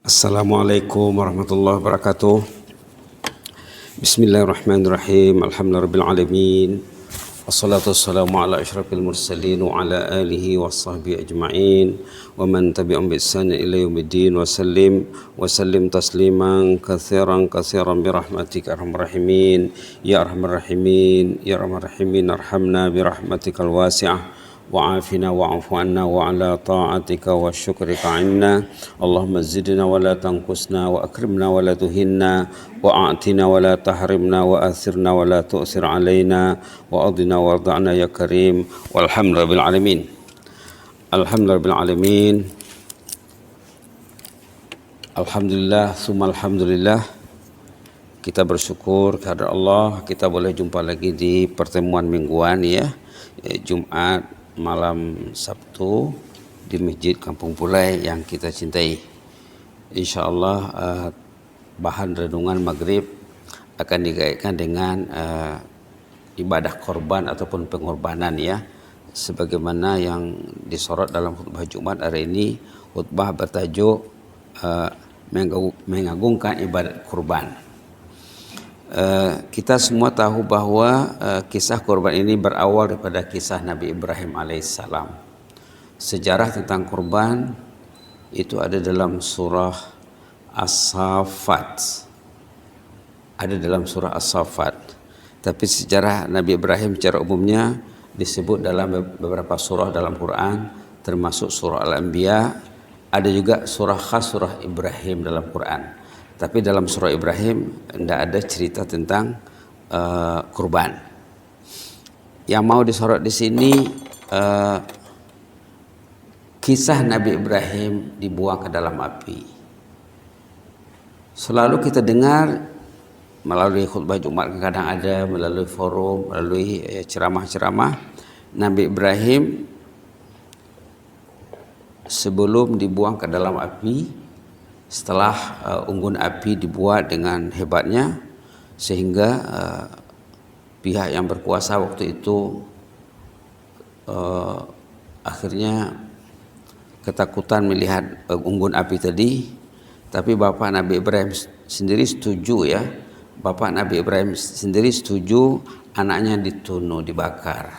Assalamualaikum warahmatullahi wabarakatuh. Bismillahirrahmanirrahim. Alhamdulillahirabbil alamin. Wassalatu wassalamu ala asyrafil mursalin wa ala alihi washabbihi ajmain wa man tabi'ahum bi ihsan ila yaumiddin wa sallim tasliman katsiran bi rahmatika arhamar rahimin ya arhamar rahimin ya arhamar rahimin arhamna bi rahmatikal wasi'ah وعافنا واعف عنا وعلى طاعتك وشكرك عنا اللهم زدنا ولا تنقصنا وأكرمنا ولا تهنا وأعطنا ولا تحرمنا وآثرنا ولا تؤثر علينا وأضنا وارضعنا يا كريم والحمد لله بالعالمين. الحمد لله بالعالمين. Alhamdulillah summa alhamdulillah. Kita bersyukur kepada Allah kita boleh jumpa lagi di pertemuan mingguan ya, Jumat malam Sabtu di Masjid Kampung Pulai yang kita cintai. InsyaAllah bahan renungan maghrib akan dikaitkan dengan ibadah korban ataupun pengorbanan ya, sebagaimana yang disorot dalam khutbah Jumat hari ini. Khutbah bertajuk mengagungkan ibadat kurban. Kita semua tahu bahwa kisah kurban ini berawal daripada kisah Nabi Ibrahim alaihissalam. Sejarah tentang kurban itu ada dalam surah As-Saffat. Ada dalam surah As-Saffat. Tapi sejarah Nabi Ibrahim secara umumnya disebut dalam beberapa surah dalam Quran, termasuk surah Al-Anbiya. Ada juga surah khas surah Ibrahim dalam Quran. Tapi dalam surah Ibrahim tidak ada cerita tentang kurban. Yang mau disorot di sini kisah Nabi Ibrahim dibuang ke dalam api. Selalu kita dengar melalui khutbah Jumat, kadang ada melalui forum, melalui ceramah-ceramah, Nabi Ibrahim sebelum dibuang ke dalam api, setelah unggun api dibuat dengan hebatnya sehingga pihak yang berkuasa waktu itu akhirnya ketakutan melihat unggun api tadi. Tapi bapak Nabi Ibrahim sendiri setuju ya, bapak Nabi Ibrahim sendiri setuju anaknya ditunuh, dibakar.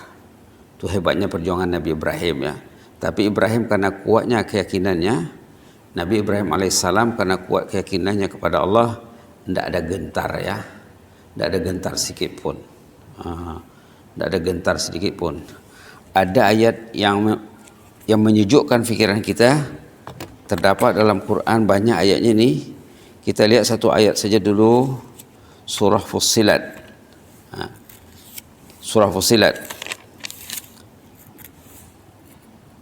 Itu hebatnya perjuangan Nabi Ibrahim ya. Tapi Ibrahim karena kuatnya keyakinannya, Nabi Ibrahim alaihissalam karena kuat keyakinannya kepada Allah, tidak ada gentar ya, tidak ada gentar sedikit pun, tidak ada gentar sedikit pun. Ada ayat yang menyejukkan fikiran kita, terdapat dalam Quran banyak ayatnya nih. Kita lihat satu ayat saja dulu, surah Fussilat. Surah Fussilat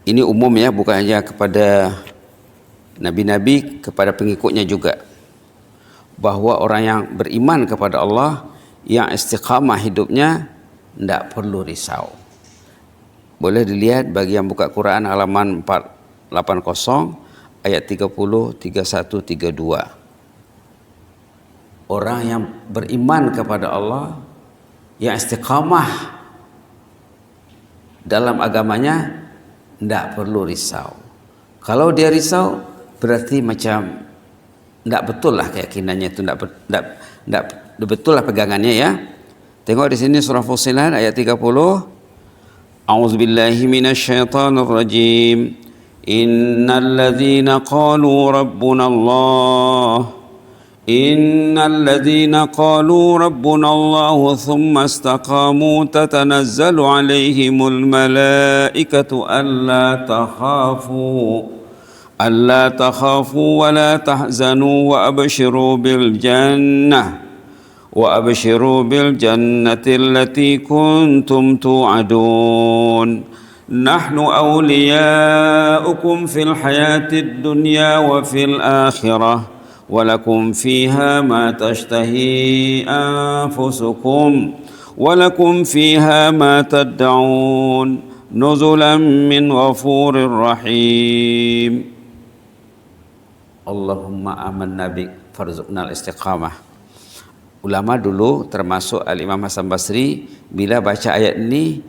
ini umum ya, bukan hanya kepada nabi-nabi, kepada pengikutnya juga, bahwa orang yang beriman kepada Allah, yang istiqamah hidupnya, tidak perlu risau. Boleh dilihat bagi yang buka Quran halaman 480 ayat 30, 31, 32. Orang yang beriman kepada Allah, yang istiqamah dalam agamanya, tidak perlu risau. Kalau dia risau, berarti macam tidak betul lah keyakinannya itu, tidak betul lah pegangannya ya. Tengok di sini surah Fussilat ayat 30. A'udzubillahi minasyaitonir rajim. Innal ladzina qalu rabbuna Allah thumma istaqamu tatanazzalu alaihimul malaikatu alla takhafu wa la tahzanu wa abshiru bil jannati allati kuntum tu'adun nahnu awliya'ukum fil hayatid dunya wa fil akhirah wa lakum fiha ma tashtahi anfusukum wa lakum fiha ma tad'un nuzulan min ghafurir rahim. Allahumma amanna bik farzuqnal istiqamah. Ulama dulu termasuk Al-Imam Hasan Basri, bila baca ayat ini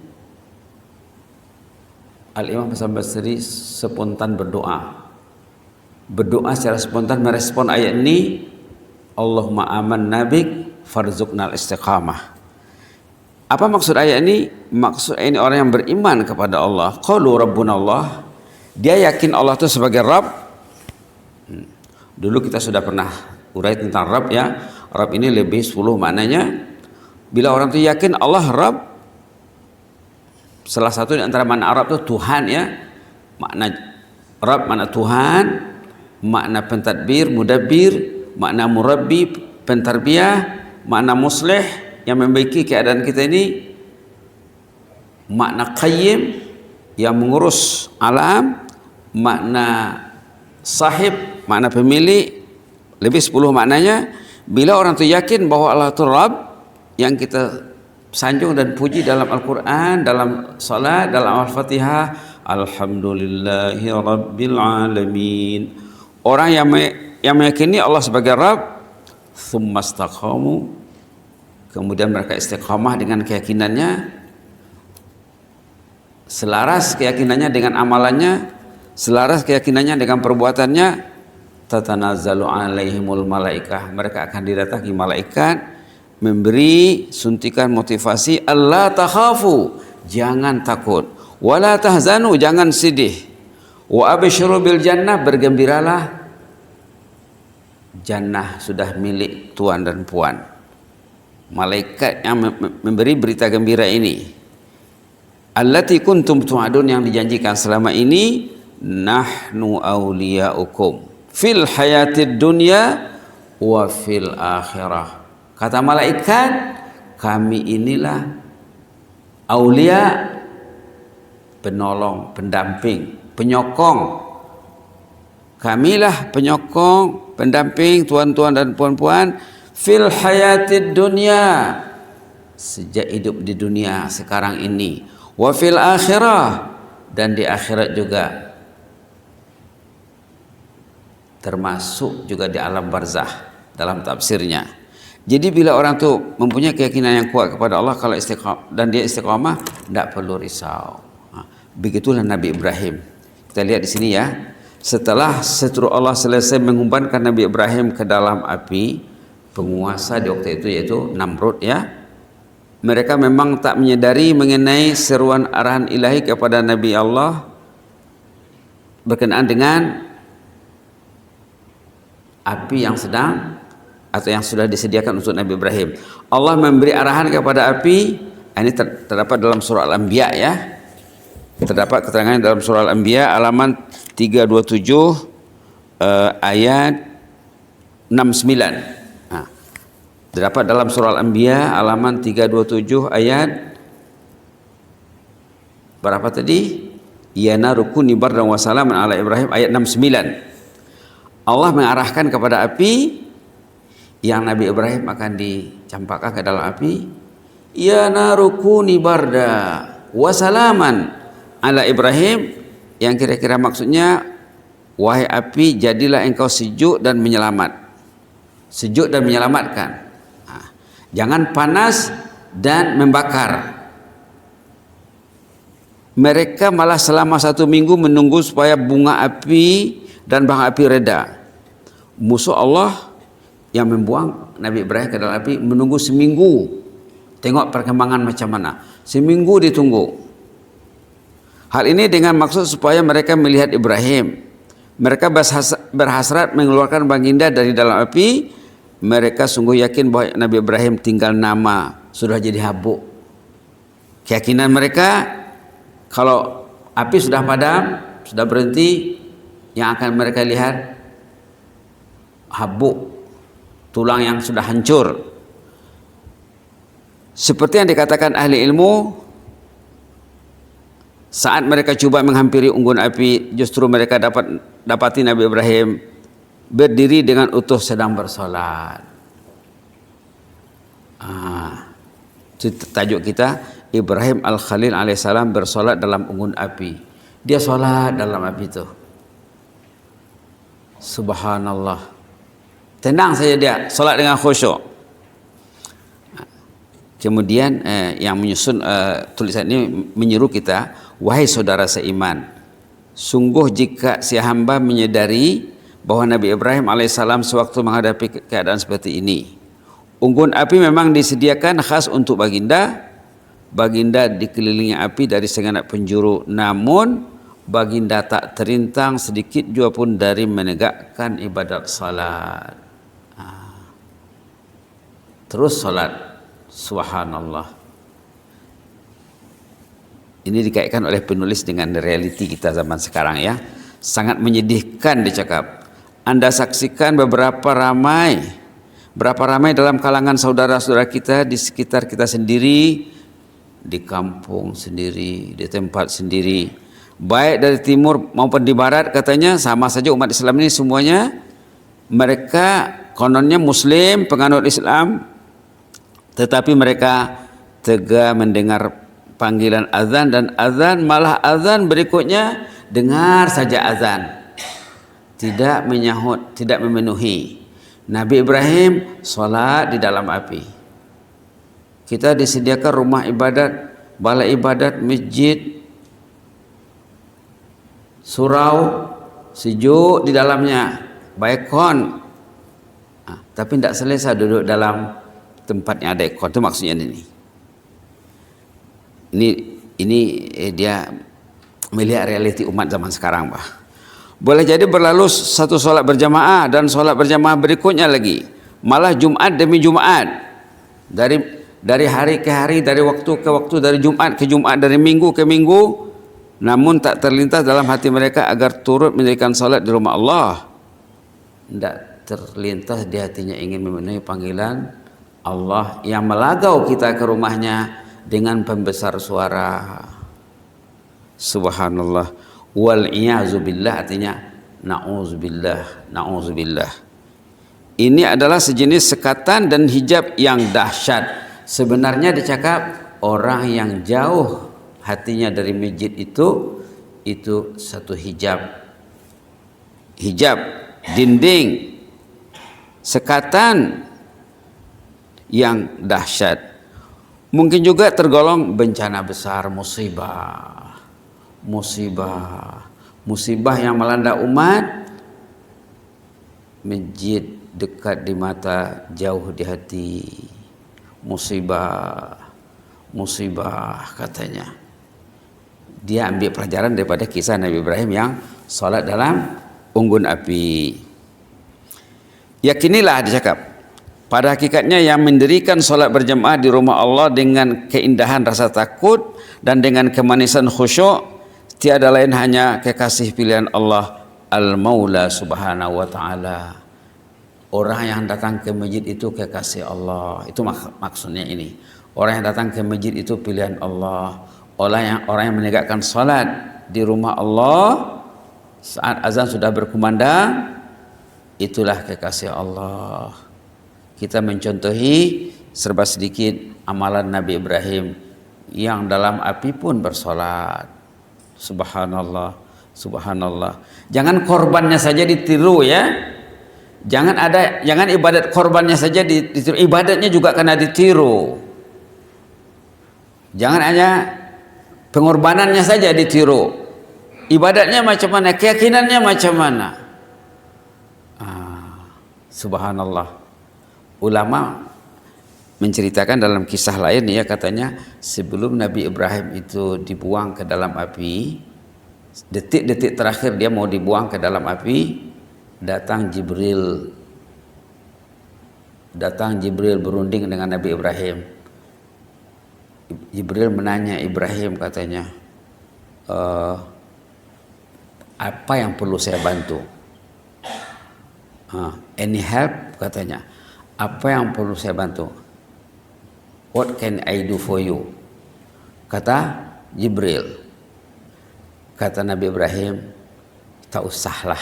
Al-Imam Hasan Basri spontan berdoa, berdoa secara spontan merespon ayat ini, Allahumma amanna bik farzuqnal istiqamah. Apa maksud ayat ini? Maksud ayat ini orang yang beriman kepada Allah. Qalu rabbuna Allah. Dia yakin Allah itu sebagai Rabb. Dulu kita sudah pernah urai tentang Rabb ya. Rabb ini lebih 10 maknanya. Bila orang itu yakin Allah Rabb, salah satu di antara makna Arab itu Tuhan ya. Makna Rabb makna Tuhan, makna pentadbir, mudabbir, makna murabbi, pentarbiyah, makna muslih yang membaiki keadaan kita ini, makna qayyim yang mengurus alam, makna sahib, makna pemilik, lebih 10 maknanya. Bila orang itu yakin bahwa Allah itu Rabb yang kita sanjung dan puji dalam Al-Quran, dalam salat, dalam Al-Fatihah, Alhamdulillahi Rabbil Alamin. Orang yang meyakini Allah sebagai Rabb, thumma istaqamu, kemudian mereka istiqamah dengan keyakinannya, selaras keyakinannya dengan amalannya, selaras keyakinannya dengan perbuatannya, tatanazzalu alaihimul malaikah, mereka akan didatangi malaikat memberi suntikan motivasi, alla takhafu, jangan takut, wala tahzanu, jangan sedih, wa abshiru bil jannah, bergembiralah, jannah sudah milik tuan dan puan. Malaikat yang memberi berita gembira ini, allati kuntum tu'adun, yang dijanjikan selama ini, nahnu awliyaukum fil hayatid dunya wa fil akhirah. Kata malaikat, kami inilah aulia, penolong, pendamping, penyokong. Kamilah penyokong, pendamping tuan-tuan dan puan-puan fil hayatid dunya, sejak hidup di dunia sekarang ini, wa fil akhirah, dan di akhirat juga, termasuk juga di alam barzah dalam tafsirnya. Jadi bila orang tu mempunyai keyakinan yang kuat kepada Allah, kalau istiqamah dan dia istiqamah, tidak perlu risau. Begitulah Nabi Ibrahim. Kita lihat di sini ya. Setelah seteru Allah selesai mengumpankan Nabi Ibrahim ke dalam api, penguasa di waktu itu yaitu Namrud ya, mereka memang tak menyadari mengenai seruan arahan ilahi kepada Nabi Allah berkenaan dengan api yang sedang atau yang sudah disediakan untuk Nabi Ibrahim. Allah memberi arahan kepada api. Ini terdapat dalam surah Al-Anbiya ya. Terdapat keterangan dalam surah Al-Anbiya halaman 327 ayat 69. Terdapat dalam surah Al-Anbiya halaman 327 ayat berapa tadi? Ya narukuni bardan wa salaman ala Ibrahim, ayat 69. Allah mengarahkan kepada api yang Nabi Ibrahim akan dicampakkan ke dalam api. Ya narukuni barda wa salaman ala Ibrahim, yang kira-kira maksudnya, wahai api, jadilah engkau sejuk dan menyelamatkan. Jangan panas dan membakar. Mereka malah selama 1 minggu menunggu supaya bunga api dan bah api reda. Musuh Allah yang membuang Nabi Ibrahim ke dalam api menunggu seminggu. Tengok perkembangan macam mana. Seminggu ditunggu. Hal ini dengan maksud supaya mereka melihat Ibrahim. Mereka berhasrat mengeluarkan baginda dari dalam api. Mereka sungguh yakin bahwa Nabi Ibrahim tinggal nama, sudah jadi habuk. Keyakinan mereka, kalau api sudah padam, sudah berhenti, yang akan mereka lihat habuk, tulang yang sudah hancur. Seperti yang dikatakan ahli ilmu, saat mereka coba menghampiri unggun api, justru mereka dapati Nabi Ibrahim berdiri dengan utuh sedang bersolat. Itu tajuk kita, Ibrahim Al-Khalil alaihissalam bersolat dalam unggun api. Dia solat dalam api itu. Subhanallah. Tenang saja dia, solat dengan khusyuk. Kemudian yang menyusun tulisan ini menyeru kita, wahai saudara seiman, sungguh jika si hamba menyadari bahwa Nabi Ibrahim alaihissalam sewaktu menghadapi keadaan seperti ini. Unggun api memang disediakan khas untuk baginda. Baginda dikelilingi api dari segenap penjuru, namun baginda tak terintang sedikit jua pun dari menegakkan ibadat salat. Terus salat, subhanallah. Ini dikaitkan oleh penulis dengan realiti kita zaman sekarang ya. Sangat menyedihkan dicakap. Anda saksikan berapa ramai dalam kalangan saudara-saudara kita di sekitar kita sendiri, di kampung sendiri, di tempat sendiri, baik dari timur maupun di barat, katanya sama saja umat Islam ini semuanya mereka kononnya Muslim, penganut Islam, tetapi mereka tega mendengar panggilan azan, dan azan malah azan berikutnya dengar saja azan, tidak menyahut, tidak memenuhi. Nabi Ibrahim salat di dalam api. Kita disediakan rumah ibadat, balai ibadat, masjid, surau, sejuk di dalamnya, balkon. Tapi tidak selesa duduk dalam tempat yang ada aircon. Itu maksudnya ini. Ini dia melihat realiti umat zaman sekarang, bah. Boleh jadi berlalu satu solat berjamaah dan solat berjamaah berikutnya lagi, malah Jumat demi Jumat, dari hari ke hari, dari waktu ke waktu, dari Jumat ke Jumat, dari minggu ke minggu, namun tak terlintas dalam hati mereka agar turut mendirikan solat di rumah Allah. Tidak terlintas di hatinya ingin memenuhi panggilan Allah yang melagau kita ke rumahnya dengan pembesar suara. Subhanallah. Wal iyazu billah, artinya na'udzubillah, na'udzubillah. Ini adalah sejenis sekatan dan hijab yang dahsyat. Sebenarnya dicakap orang yang jauh hatinya dari masjid itu satu hijab, dinding, sekatan yang dahsyat. Mungkin juga tergolong bencana besar, musibah yang melanda umat. Masjid dekat di mata, jauh di hati. Musibah katanya. Dia ambil pelajaran daripada kisah Nabi Ibrahim yang salat dalam unggun api. Yakinilah, dicakap, pada hakikatnya yang mendirikan solat berjamaah di rumah Allah dengan keindahan rasa takut dan dengan kemanisan khusyuk, tiada lain hanya kekasih pilihan Allah Al-Maula subhanahu wa ta'ala. Orang yang datang ke masjid itu kekasih Allah. Itu maksudnya ini. Orang yang datang ke masjid itu pilihan Allah. Orang yang menegakkan salat di rumah Allah saat azan sudah berkumandang, itulah kekasih Allah. Kita mencontohi serba sedikit amalan Nabi Ibrahim yang dalam api pun bersolat. Subhanallah, subhanallah. Jangan korbannya saja ditiru ya. Jangan ibadat korbannya saja ditiru, ibadatnya juga kena ditiru. Jangan hanya pengorbanannya saja ditiru, ibadatnya macam mana, keyakinannya macam mana. Subhanallah. Ulama menceritakan dalam kisah lain ya, katanya sebelum Nabi Ibrahim itu dibuang ke dalam api, detik-detik terakhir dia mau dibuang ke dalam api, datang Jibril berunding dengan Nabi Ibrahim. Jibril menanya Ibrahim, katanya, apa yang perlu saya bantu? Any help, katanya. Apa yang perlu saya bantu? What can I do for you? Kata Jibril. Kata Nabi Ibrahim, tak usahlah,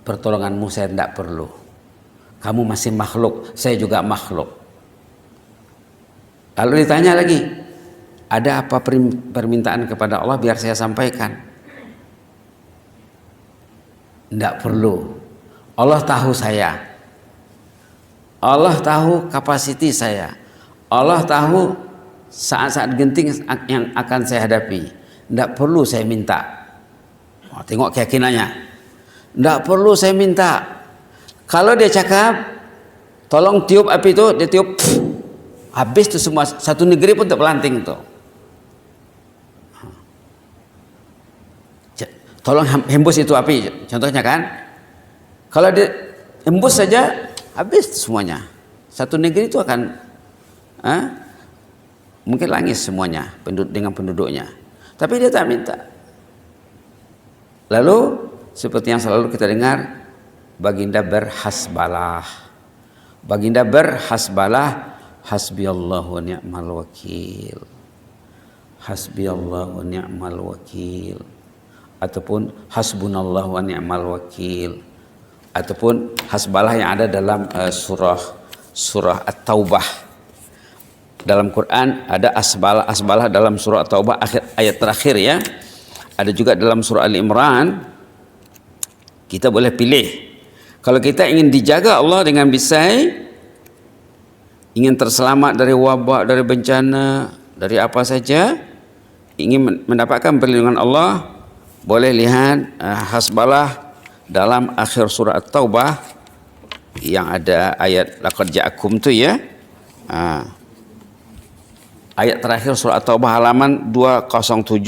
pertolonganmu saya tidak perlu. Kamu masih makhluk, saya juga makhluk. Lalu ditanya lagi, ada apa permintaan kepada Allah biar saya sampaikan? Tidak perlu. Allah tahu saya. Allah tahu kapasiti saya. Allah tahu saat-saat genting yang akan saya hadapi. Tidak perlu saya minta. Tengok keyakinannya. Tidak perlu saya minta. Kalau dia cakap, tolong tiup api itu, dia tiup, habis itu semua, satu negeri pun terpelanting tuh. Tolong hembus itu api, contohnya kan. Kalau dia hembus saja, habis semuanya. Satu negeri itu akan mungkin langis semuanya dengan penduduknya. Tapi dia tak minta. Lalu seperti yang selalu kita dengar, baginda berhasbalah. Baginda berhasbalah, hasbiyallahu wa ni'mal wakil. Hasbiyallahu wa ni'mal wakil. Ataupun hasbunallahu wa ni'mal wakil. Ataupun hasbalah yang ada dalam surah At-Taubah. Dalam Quran ada asbalah dalam surah At-Taubah ayat terakhir ya. Ada juga dalam surah Al-Imran. Kita boleh pilih. Kalau kita ingin dijaga Allah dengan bisai, ingin terselamat dari wabak, dari bencana, dari apa saja, ingin mendapatkan perlindungan Allah, boleh lihat hasbalah dalam akhir surah At-Taubah yang ada ayat laqad ja'akum tu ya. Ayat terakhir surah At-Taubah halaman 207.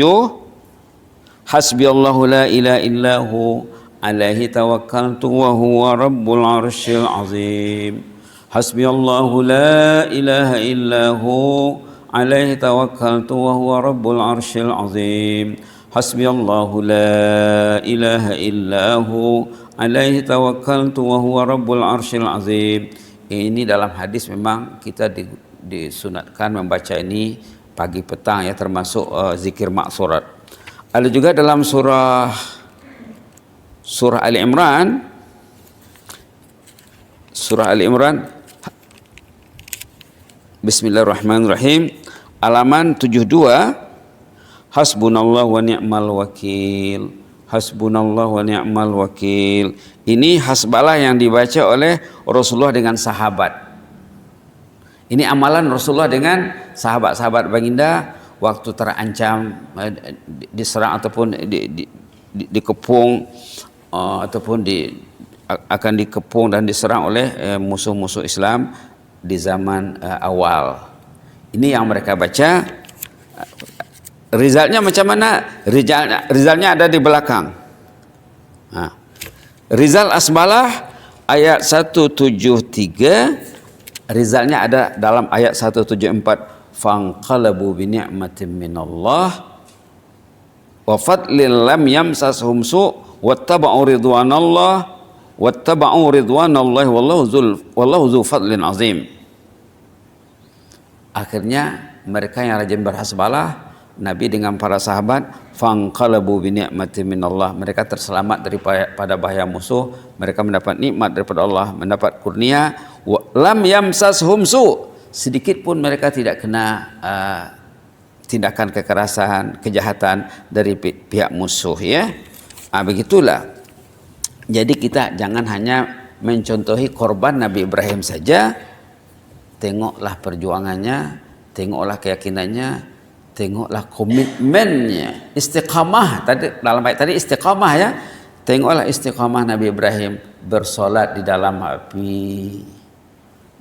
Hasbiyallahu la ilaha illahu alaihi tawakkaltu wa huwa rabbul arsyil azim. Hasbiyallahu la ilaha illahu alaihi tawakkaltu wa huwa rabbul arsyil azim. Hasbiyallahu la ilaha illahu alaihi tawakkaltu wa huwa rabbul arsyil azim. Ini dalam hadis memang kita disunatkan membaca ini pagi petang ya, termasuk zikir maksurat. Ada juga dalam surah Ali Imran, Bismillahirrahmanirrahim, halaman 72. Hasbunallah wa ni'mal wakil. Hasbunallah wa ni'mal wakil. Ini hasbalah yang dibaca oleh Rasulullah dengan sahabat. Ini amalan Rasulullah dengan sahabat-sahabat baginda waktu terancam diserang ataupun dikepung ataupun akan dikepung dan diserang oleh musuh-musuh Islam di zaman awal. Ini yang mereka baca. Rizalnya macam mana? Rizalnya ada di belakang. Rizal Asbalah ayat 173. Rizalnya ada dalam ayat 174. Fanqalabu bi ni'matin minallah wa fadlin lam yamsashum su' wattaba'u ridwanallahi wallahu dzu fadlin azim. Akhirnya mereka yang rajin berhasbalah, Nabi dengan para sahabat, fanqalabu bi ni'matin minallah, mereka terselamat daripada bahaya musuh, mereka mendapat nikmat daripada Allah, mendapat kurnia. Lam yamsashum su', sedikit pun mereka tidak kena tindakan kekerasan, kejahatan dari pihak musuh ya. Begitulah. Jadi kita jangan hanya mencontohi korban Nabi Ibrahim saja, tengoklah perjuangannya, tengoklah keyakinannya, tengoklah komitmennya, istiqamah. Tadi dalam ayat tadi istiqamah ya. Tengoklah istiqamah Nabi Ibrahim, bersolat di dalam api,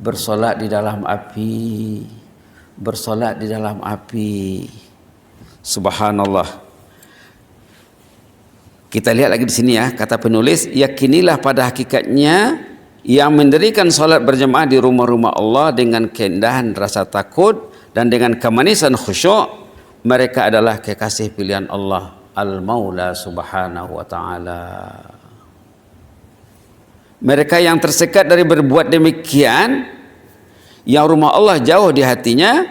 bersolat di dalam api, bersolat di dalam api. Subhanallah. Kita lihat lagi di sini ya, kata penulis, yakinilah pada hakikatnya yang mendirikan solat berjemaah di rumah-rumah Allah dengan keindahan rasa takut dan dengan kemanisan khusyuk, mereka adalah kekasih pilihan Allah Al-Maula subhanahu wa ta'ala. Mereka yang tersekat dari berbuat demikian, yang rumah Allah jauh di hatinya,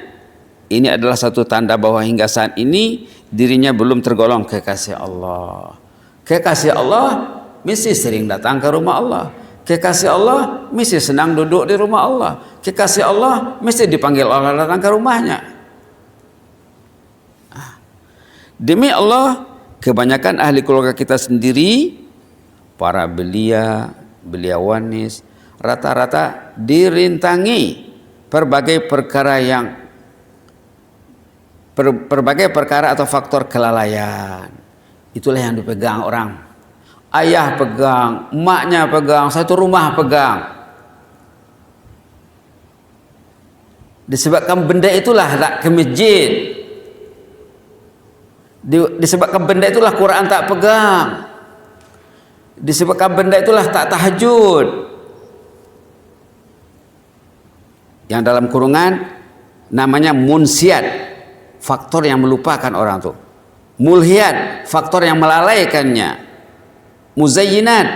ini adalah satu tanda bahwa hingga saat ini dirinya belum tergolong kekasih Allah. Kekasih Allah mesti sering datang ke rumah Allah. Kekasih Allah mesti senang duduk di rumah Allah. Kekasih Allah mesti dipanggil Allah datang ke rumahnya. Demi Allah, kebanyakan ahli keluarga kita sendiri, para belia, beliawanis, rata-rata dirintangi berbagai perkara atau faktor kelalaian. Itulah yang dipegang orang. ayah pegang, emaknya pegang, satu rumah pegang. Disebabkan benda itulah tak ke masjid. Disebabkan benda itulah Quran tak pegang. Disebabkan benda itulah tak tahajud. Yang dalam kurungan namanya munsiat, faktor yang melupakan orang tu. Mulhiat, faktor yang melalaikannya. Muzayyinat,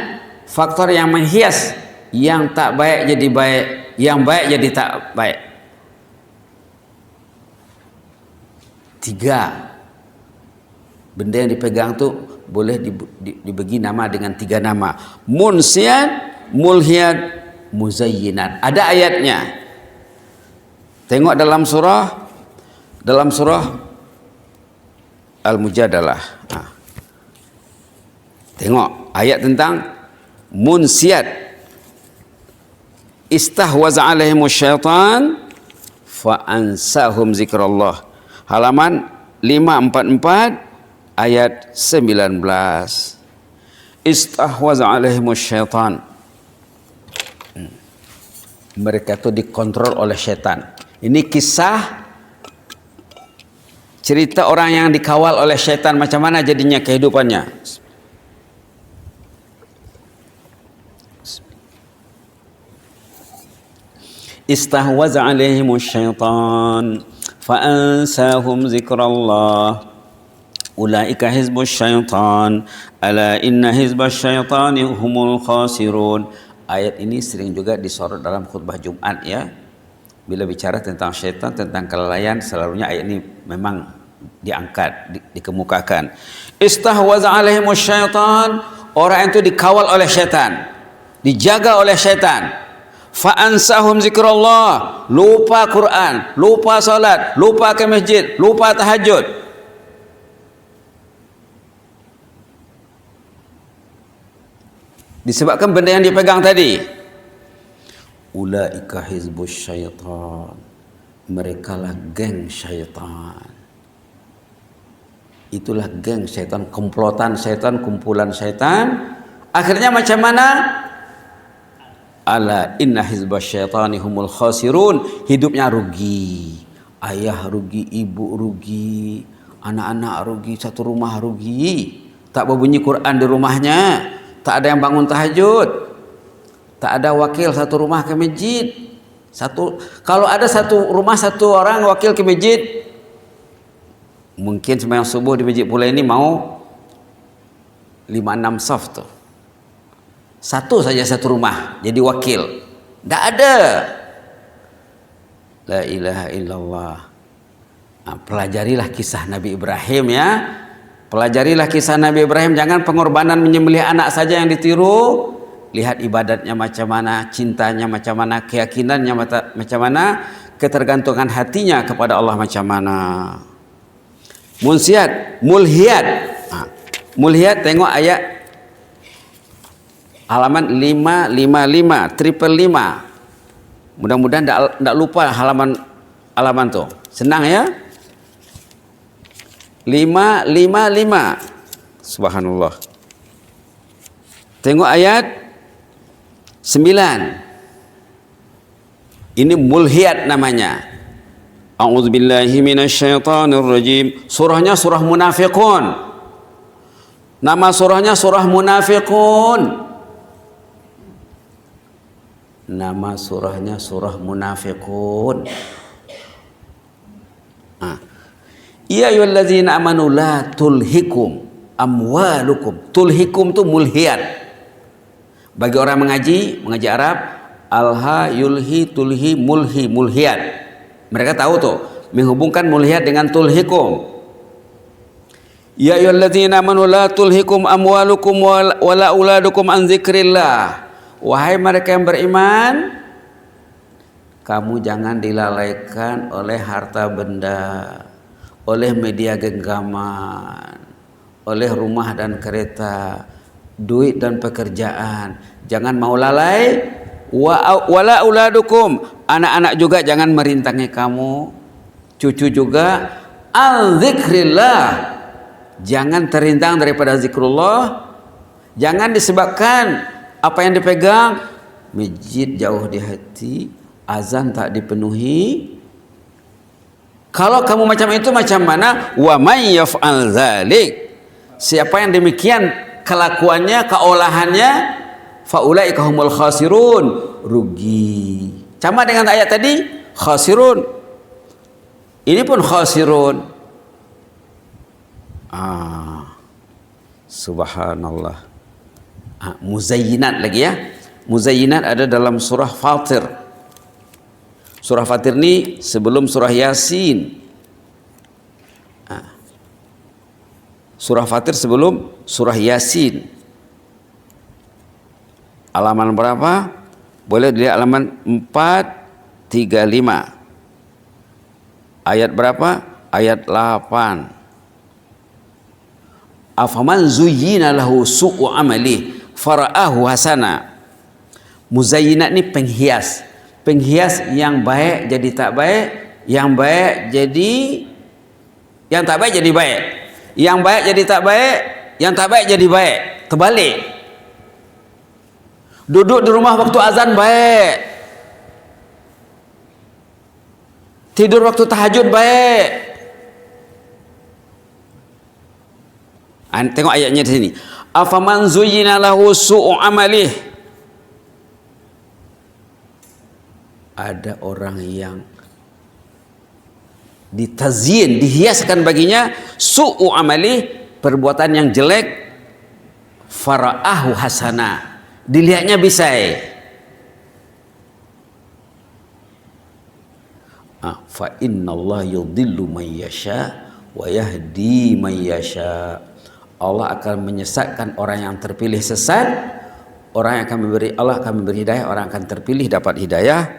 faktor yang menghias, yang tak baik jadi baik, yang baik jadi tak baik. 3 benda yang dipegang tu boleh dibagi nama dengan 3 nama. Munsiat, mulhiat, muzayyinat. Ada ayatnya. Tengok dalam surah Al-Mujadalah. Tengok ayat tentang munsiat. Istahwaza alaihimus syaitan fa ansahum zikrallah. Halaman 544 ayat 19. Istahwaza alaihimus syaitan. Mereka itu dikontrol oleh syaitan. Ini kisah cerita orang yang dikawal oleh syaitan, macam mana jadinya kehidupannya. Istahwaza alaihimus syaitan fa ansahum zikrallah. Ulaika hizbus syaitan ala inna hizbas syaitani humul khasirun. Ayat ini sering juga disorot dalam khutbah Jumat ya. Bila bicara tentang syaitan, tentang kelalaian, selalunya ayat ini memang diangkat, dikemukakan. Istahwaza alaihimus syaitan, orang itu dikawal oleh syaitan, dijaga oleh syaitan. Fa ansahum zikrullah, lupa Quran, lupa salat, lupa ke masjid, lupa tahajud. Disebabkan benda yang dipegang tadi. Ulaika hizbus syaitan, mereka lah geng syaitan. Itulah geng syaitan, komplotan syaitan, kumpulan syaitan. Akhirnya macam mana? Ala inna hizbas syaitani humul khasirun. Hidupnya rugi, ayah rugi, ibu rugi, anak-anak rugi, satu rumah rugi. Tak berbunyi Quran di rumahnya, tak ada yang bangun tahajud, tak ada wakil satu rumah ke masjid. Kalau ada satu rumah satu orang wakil ke masjid, mungkin sembahyang subuh di masjid pula ini mau 5-6 saf tu. Satu saja satu rumah jadi wakil. Tak ada. La ilaha illallah. Pelajarilah kisah Nabi Ibrahim ya. Pelajarilah kisah Nabi Ibrahim. Jangan pengorbanan menyembelih anak saja yang ditiru. Lihat ibadatnya macam mana, cintanya macam mana, keyakinannya macam mana, ketergantungan hatinya kepada Allah macam mana. Munsiat, mulhiat. Mulhiat, tengok ayat halaman 555. Mudah-mudahan tak lupa halaman tu. Senang ya. 555. Subhanallah. Tengok ayat 9. Ini mulhiat namanya. A'udzubillahi minasyaitonirrajim. Surahnya surah Munafiqun. Nama surahnya surah Munafiqun. Nama surahnya surah Munafiqun. Ya ayyuhallazina amanu la tulhikum amwalukum. Tulhikum tu mulhiat. Bagi orang mengaji Arab, alha, yulhi, tulhi, mulhi, mulhiat. Mereka tahu tuh menghubungkan mulhiat dengan tulhikum. Ya ayyuhallazina amanu la tulhikum amwalukum wala auladukum an dzikrillah. Wahai mereka yang beriman, kamu jangan dilalaikan oleh harta benda, oleh media genggaman, oleh rumah dan kereta, duit dan pekerjaan. Jangan mau lalai. Wala auladukum, anak-anak juga jangan merintangi kamu, cucu juga. Al-zikrillah, jangan terintang daripada zikrullah. Jangan disebabkan apa yang dipegang, masjid jauh di hati, azan tak dipenuhi. Kalau kamu macam itu, macam mana? Wa may yaf'al dzalik, siapa yang demikian kelakuannya, keolahannya, faulaika humul khasirun, rugi. Sama dengan ayat tadi, khasirun. Ini pun khasirun. Subhanallah. Muzayyinat lagi ya. Muzayyinat ada dalam surah Fatir. Surah Fatir ini sebelum surah Yasin. Surah Fatir sebelum surah Yasin. Halaman berapa? Boleh dilihat halaman 435. Ayat berapa? Ayat 8. Afaman zuyyina lahu su'u amali fara'ahu hasana. Muzayyinat ini penghias. Penghias yang baik jadi tak baik, yang baik jadi, yang tak baik jadi baik, yang baik jadi tak baik, yang tak baik jadi baik. Terbalik. Duduk di rumah waktu azan baik, tidur waktu tahajud baik. Tengok ayatnya di sini. Afaman zuyyina lahu su'u amalih. Ada orang yang ditazyin, dihiaskan baginya su'u amalih, perbuatan yang jelek, fara'ahu hasana, dilihatnya bisai. Fa innallaha yudhillu man yasha wa yahdi man yasha. Allah akan menyesatkan orang yang terpilih sesat, orang yang akan memberi, Allah akan memberi hidayah, orang akan terpilih dapat hidayah.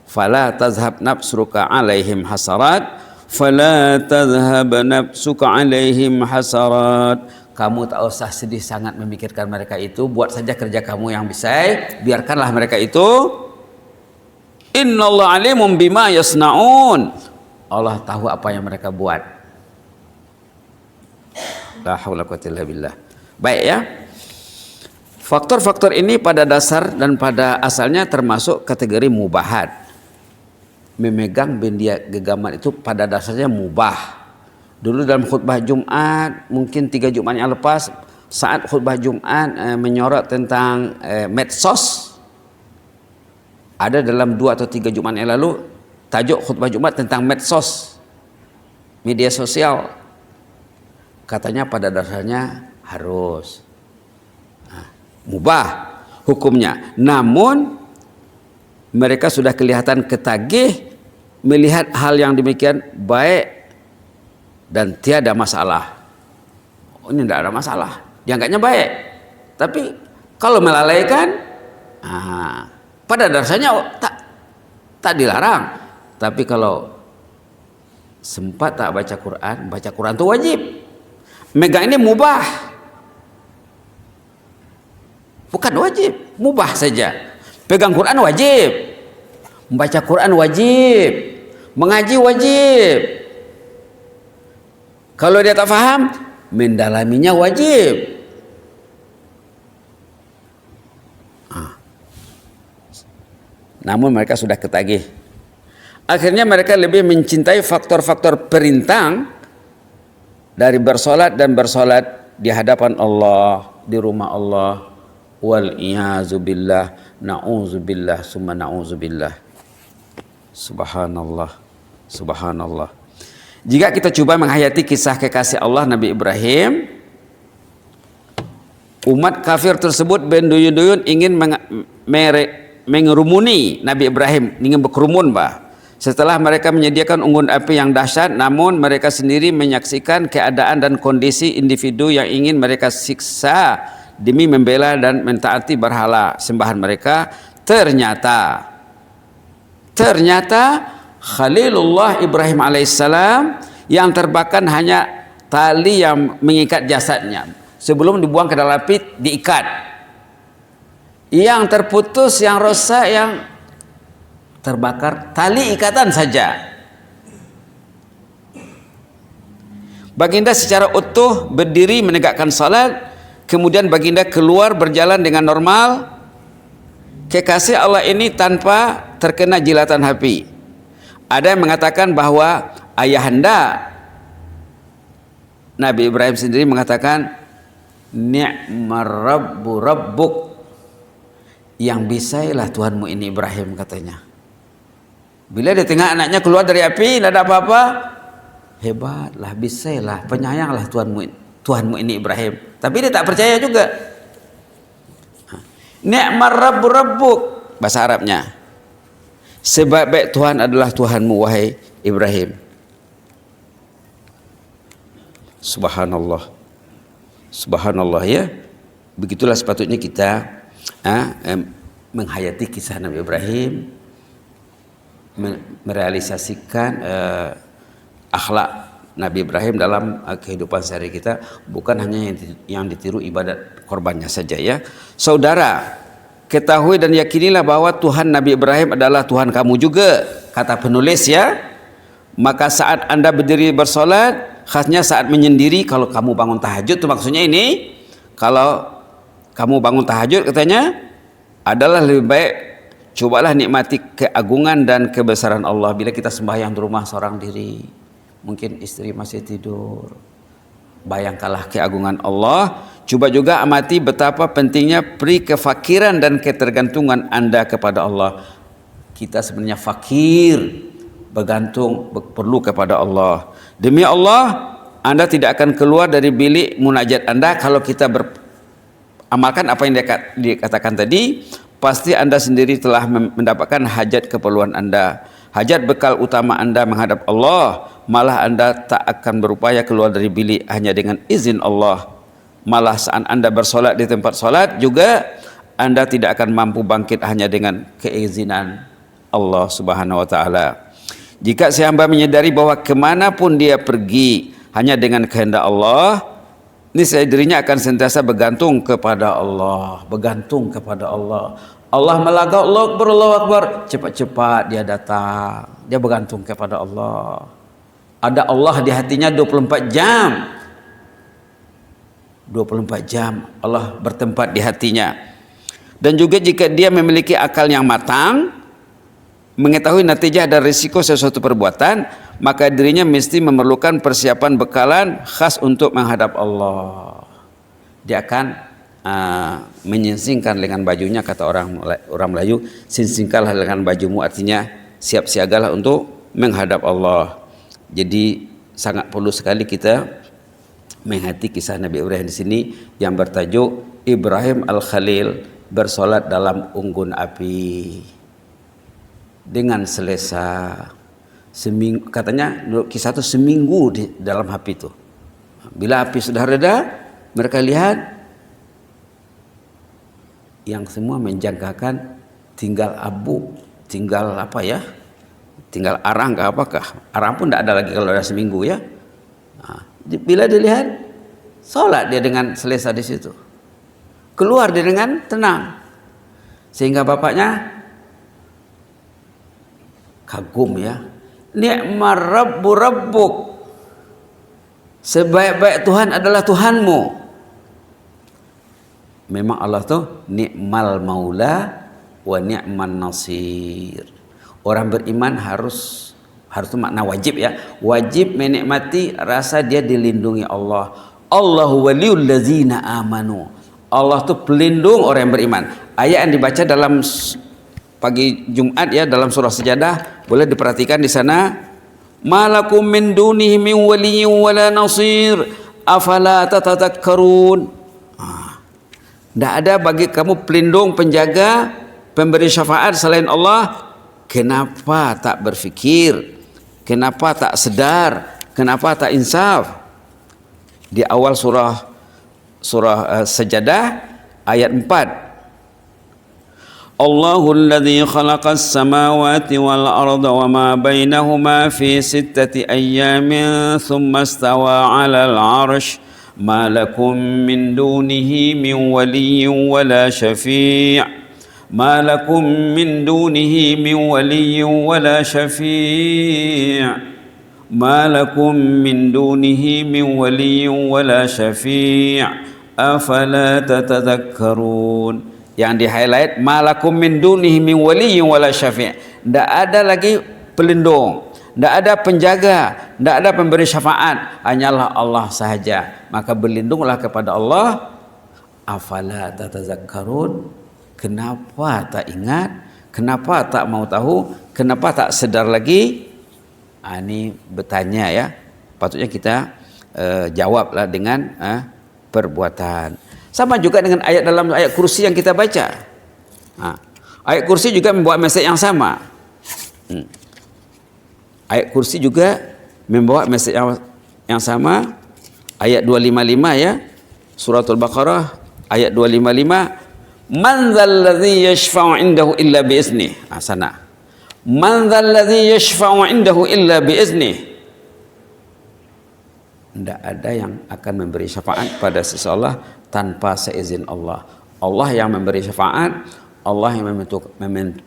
Fala tazhab nafsuka alaihim hasarat, fala tazhab nafsuka alaihim hasarat. Kamu tak usah sedih sangat memikirkan mereka itu, buat saja kerja kamu yang bisa, biarkanlah mereka itu. Innallaha alimun bima yasnaun. Allah tahu apa yang mereka buat. La haula quwwata illa billah. Baik ya. Faktor-faktor ini pada dasar dan pada asalnya termasuk kategori mubahat. Memegang benda gegaman itu pada dasarnya mubah. Dulu dalam khutbah Jumat, mungkin 3 Jumat yang lepas, saat khutbah Jumat menyorot tentang medsos. Ada dalam 2 atau 3 Jumat yang lalu, tajuk khutbah Jumat tentang medsos, media sosial. Katanya pada dasarnya harus mubah hukumnya. Namun mereka sudah kelihatan ketagih melihat hal yang demikian baik dan tiada masalah. Oh, ini tidak ada masalah, dianggapnya baik. Tapi kalau melalaikan, pada dasarnya tak dilarang. Tapi kalau sempat tak baca Quran itu wajib. Megang ini mubah, bukan wajib, mubah saja. Pegang Quran wajib, membaca Quran wajib, mengaji wajib. Kalau dia tak faham, mendalaminya wajib. Namun mereka sudah ketagih. Akhirnya mereka lebih mencintai faktor-faktor perintang dari bersolat dan bersolat di hadapan Allah, di rumah Allah. Wal iyazu billah, na'udzubillah, summa na'udzubillah. Subhanallah, subhanallah. Jika kita coba menghayati kisah kekasih Allah Nabi Ibrahim, umat kafir tersebut berduyun-duyun ingin mengerumuni Nabi Ibrahim, ingin berkerumun bah. Setelah mereka menyediakan unggun api yang dahsyat, namun mereka sendiri menyaksikan keadaan dan kondisi individu yang ingin mereka siksa demi membela dan mentaati berhala sembahan mereka. Ternyata Khalilullah Ibrahim alaihissalam yang terbakar hanya tali yang mengikat jasadnya. Sebelum dibuang ke dalam api diikat. Yang terputus, yang rosak, yang terbakar tali ikatan saja. Baginda secara utuh berdiri menegakkan salat, kemudian baginda keluar berjalan dengan normal. Kekasih Allah ini tanpa terkena jilatan api. Ada yang mengatakan bahwa ayahanda Nabi Ibrahim sendiri mengatakan, ni'mar rabbu rabbuk, yang bisailah Tuhanmu ini Ibrahim, katanya. Bila dia tengok anaknya keluar dari api, tidak ada apa-apa, hebatlah, bisailah, penyayanglah Tuhanmu ini Ibrahim. Tapi dia tak percaya juga. Ni'mar rabbu rabbuk, bahasa Arabnya, sebaik-baik Tuhan adalah Tuhanmu wahai Ibrahim. Subhanallah, subhanallah ya. Begitulah sepatutnya kita menghayati kisah Nabi Ibrahim, merealisasikan akhlak Nabi Ibrahim dalam kehidupan sehari kita, bukan hanya yang ditiru ibadat korbannya saja ya. Saudara, ketahui dan yakinilah bahwa Tuhan Nabi Ibrahim adalah Tuhan kamu juga, kata penulis ya. Maka saat Anda berdiri bersolat, khasnya saat menyendiri, kalau kamu bangun tahajud, itu maksudnya ini, kalau kamu bangun tahajud katanya adalah lebih baik, cobalah nikmati keagungan dan kebesaran Allah. Bila kita sembahyang di rumah seorang diri, mungkin istri masih tidur, bayangkanlah keagungan Allah. Coba juga amati betapa pentingnya peri kefakiran dan ketergantungan Anda kepada Allah. Kita sebenarnya fakir, bergantung, perlu kepada Allah. Demi Allah, Anda tidak akan keluar dari bilik munajat Anda kalau kita beramalkan apa yang dikatakan tadi. Pasti Anda sendiri telah mendapatkan hajat keperluan Anda, hajat bekal utama Anda menghadap Allah. Malah Anda tak akan berupaya keluar dari bilik hanya dengan izin Allah. Malah saat Anda bersolat di tempat solat juga, Anda tidak akan mampu bangkit hanya dengan keizinan Allah Subhanahu wa Ta'ala. Jika si hamba menyadari bahwa kemanapun dia pergi hanya dengan kehendak Allah, niscaya dirinya akan sentiasa bergantung kepada Allah, bergantung kepada Allah. Allah melagak, Allahu Akbar, cepat-cepat dia datang, dia bergantung kepada Allah. Ada Allah di hatinya 24 jam. 24 jam Allah bertempat di hatinya. Dan juga jika dia memiliki akal yang matang, mengetahui natijah dan risiko sesuatu perbuatan, maka dirinya mesti memerlukan persiapan bekalan khas untuk menghadap Allah. Dia akan menyingsingkan lengan bajunya, kata orang Melayu, singsingkanlah lengan bajumu, artinya siap siagalah untuk menghadap Allah. Jadi sangat perlu sekali kita menghayati kisah Nabi Ibrahim di sini yang bertajuk Ibrahim Al-Khalil bersolat dalam unggun api dengan selesa seminggu, katanya kisah itu seminggu di dalam api itu. Bila api sudah reda, mereka lihat yang semua menjangkakan tinggal abu, tinggal apa ya, tinggal arang ke apakah, arang pun tidak ada lagi kalau ada seminggu ya. Nah, bila dilihat, sholat dia dengan selesa di situ, keluar dia dengan tenang, sehingga bapaknya kagum ya. Ni'mar rabbu rabbuk, sebaik-baik Tuhan adalah Tuhanmu. Memang Allah tuh ni'mal maula wa ni'man nasir. Orang beriman harus itu makna wajib ya, wajib menikmati rasa dia dilindungi Allah. Allahu waliyul ladzina amanu, Allah tuh pelindung orang yang beriman. Ayat yang dibaca dalam pagi Jumat ya, dalam surah Sajadah, boleh diperhatikan di sana, malakum min dunihi min waliyyin wala nasir afala tatadhakkarun. Tidak ada bagi kamu pelindung, penjaga, pemberi syafaat selain Allah. Kenapa tak berfikir? Kenapa tak sedar? Kenapa tak insaf? Di awal surah Sajadah ayat 4. Allahul ladzi khalaqas samawati wal arda wa ma bainahuma fi sittati ayyamin thumma istawa 'alal 'arsy ma lakum min dunihi min waliyyin wala syafi' ma lakum min dunihi min waliyyin wala syafi' ma lakum min dunihi min waliyyin wala syafi' afala tatadzakkarun. Yang di highlight malakum min dunihi min waliyyin wala syafi'. Tidak ada lagi pelindung, tidak ada penjaga, tidak ada pemberi syafaat, hanyalah Allah sahaja. Maka berlindunglah kepada Allah. Afala tatadzakkarun. Kenapa tak ingat? Kenapa tak mau tahu? Kenapa tak sedar lagi? Ini bertanya ya. Patutnya kita jawablah dengan perbuatan. Sama juga dengan ayat dalam ayat kursi yang kita baca. Ayat kursi juga membawa mesej yang sama. Ayat kursi juga membawa mesej yang sama. Ayat 255 ya. Suratul Baqarah ayat 255. Man dzalladzi yashfa'u 'indahu illa biiznih. Sana. Man dzalladzi yashfa'u 'indahu illa biiznih. Tidak ada yang akan memberi syafaat pada seseorang tanpa seizin Allah. Allah yang memberi syafaat, Allah yang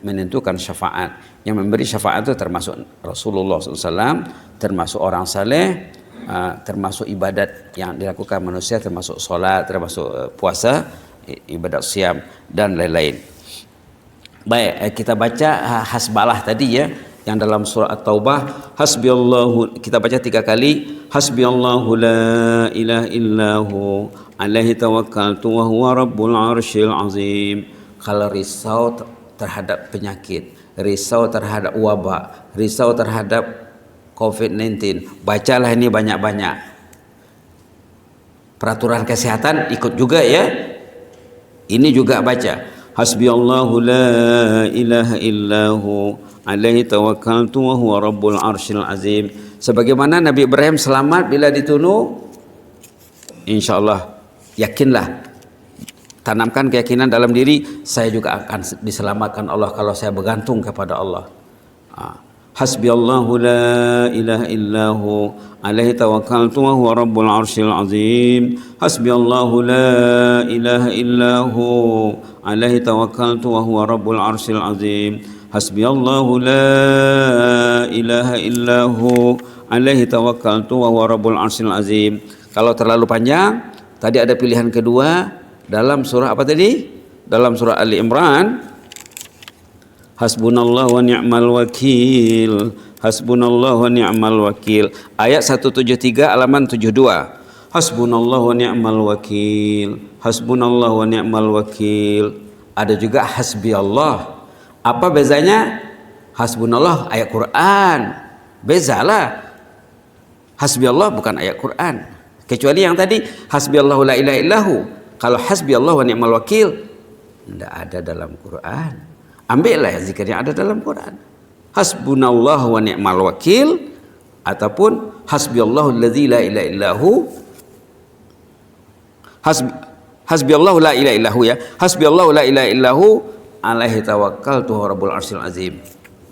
menentukan syafaat. Yang memberi syafaat itu termasuk Rasulullah SAW, termasuk orang saleh, termasuk ibadat yang dilakukan manusia, termasuk solat, termasuk puasa, ibadat siam dan lain-lain. Baik, kita baca hasbalah tadi ya, yang dalam surah At-Taubah. Hasbiyallahu, kita baca 3 kali. Hasbiyallahu la ilaha illahu alaihi tawakkaltu wa huwa rabbul arsyil azim. Kalau risau terhadap penyakit, risau terhadap wabak, risau terhadap COVID-19, bacalah ini banyak-banyak. Peraturan kesehatan ikut juga ya. Ini juga baca. Hasbiyallahu la ilaha illahu alaihi tawakkaltu wa huwa rabbul arsyil azim. Sebagaimana Nabi Ibrahim selamat bila dituduh, insyaallah yakinlah, tanamkan keyakinan dalam diri, saya juga akan diselamatkan Allah kalau saya bergantung kepada Allah. Hasbiyallahu la ilaha illahu alaihi tawakkaltu wa huwa rabbul arsyil azim. Hasbiyallahu la ilaha illahu alaihi tawakkaltu wa huwa rabbul arsyil azim. Hasbiyallahu la ilaha illahu alaihi tawakkaltu wa huwa rabbul arsyil azim. Kalau terlalu panjang, tadi ada pilihan kedua dalam surah apa tadi? Dalam surah Ali Imran. Hasbunallahu wa ni'mal wakil. Hasbunallahu wa ni'mal wakil. Ayat 173 halaman 72. Hasbunallahu wa ni'mal wakil. Hasbunallahu wa ni'mal wakil. Ada juga hasbi Allah. Apa bezanya? Hasbunallah ayat Quran. Bezalah. Hasbi Allah bukan ayat Quran. Kecuali yang tadi hasbiyallahu la ilaha illahu. Kalau hasbiyallahu wa ni'mal wakil tidak ada dalam Quran. Ambillah zikir yang ada dalam Quran. Hasbunallahu wa ni'mal wakil ataupun hasbiyallahu allazi la ilaha illahu. Hasbiyallahu la ilaha illahu ya. Hasbiyallahu la ilaha illahu alaihi tawakkaltu wa rabbul arsyil azim.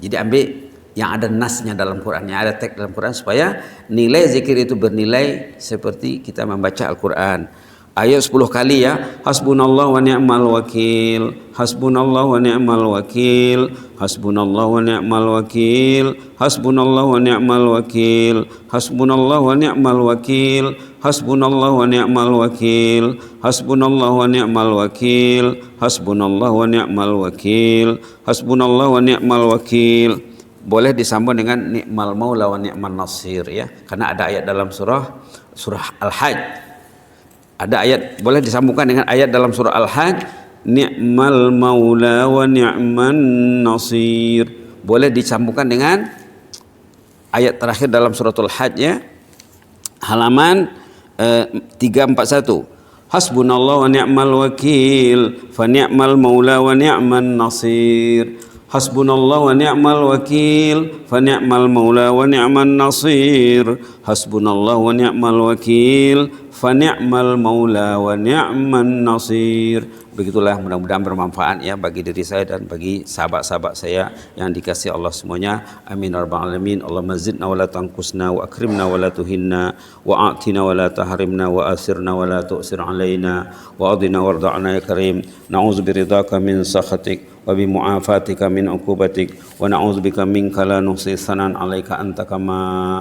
Jadi ambil yang ada nasnya dalam Quran, yang ada teks dalam Quran supaya nilai zikir itu bernilai seperti kita membaca Al-Quran. Ayat 10 kali ya. Hasbunallahu wa ni'mal wakil. Hasbunallahu wa ni'mal wakil. Hasbunallahu wa ni'mal wakil. Hasbunallahu wa ni'mal wakil. Hasbunallahu wa ni'mal wakil. Hasbunallahu wa ni'mal wakil. Hasbunallahu wa ni'mal wakil. Hasbunallahu wa ni'mal wakil. Hasbunallahu wa ni'mal wakil. Boleh disambung dengan ni'mal maula wa ni'mal nasir ya. Karena ada ayat dalam surah Al-Hajj. Ada ayat boleh disambungkan dengan ayat dalam surah Al-Hajj, ni'mal maula wa ni'man nasir. Boleh disambungkan dengan ayat terakhir dalam suratul Hajj ya. Halaman 341. Hasbunallahu wa ni'mal wakil, fa ni'mal maula wa ni'man nasir. Hasbunallahu wa ni'mal wakil, fa ni'mal maula wa ni'man nasir. Hasbunallahu wa ni'mal wakil, fa ni'mal maula wa ni'man nasir. Begitulah, mudah-mudahan bermanfaat ya bagi diri saya dan bagi sahabat-sahabat saya yang dikasihi Allah semuanya. Amin ya rabbal alamin. Allahumma zidna wa la tanqusna wa akrimna wa la tuhinna wa a'tina wa la tahrimna wa asirna wa la tu'sir alaina wa adina warda'na ya karim. Na'udzu biridaka min sakhatik وبمعافاتك من عقوبتك ونعوذ بك منك لا نحصي ثناء عليك أنت كما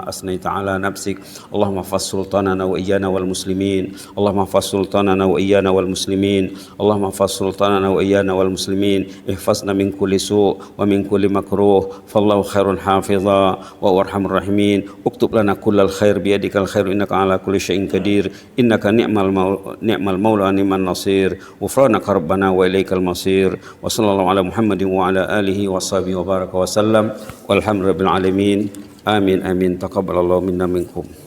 أثنيت على نفسك اللهم احفظ سلطاننا وإيانا والمسلمين اللهم احفظ سلطاننا وإيانا والمسلمين اللهم احفظ سلطاننا وإيانا والمسلمين احفظنا من كل سوء ومن كل مكروه فالله خير حافظا وأرحم الراحمين اكتب لنا كل الخير بيدك الخير إنك على كل شيء قدير إنك نعم المولى ونعم النصير غفرانك ربنا وإليك المصير وصلى الله على محمد وعلى آله وصحبه وبارك وسلم والحمد لله رب العالمين آمين آمين تقبل الله منا منكم